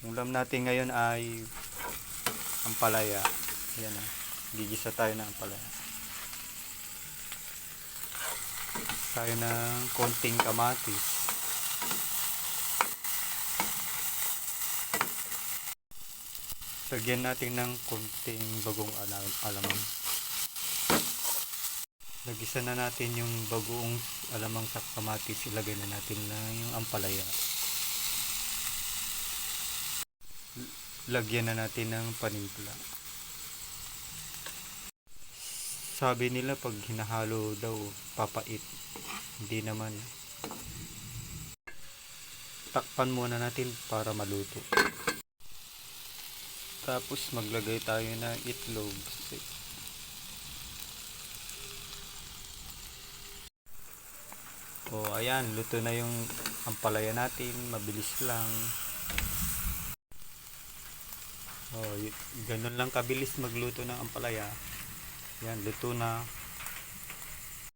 Ulam natin ngayon ay ampalaya. Ayan o. Gigisa tayo ng ampalaya. Tayo ng konting kamatis. Lagyan natin ng konting bagong alamang. Nagisa na natin yung bagong alamang sa kamatis. Ilagay na natin na yung ampalaya. Lagyan na natin ng panimpla. Sabi nila pag hinahalo daw papait. Hindi naman. Takpan muna natin para maluto. Tapos maglagay tayo ng itlog. O ayan, luto na yung ampalaya natin. Mabilis lang. Oh, ganun lang kabilis magluto ng ampalaya. Yan, luto na.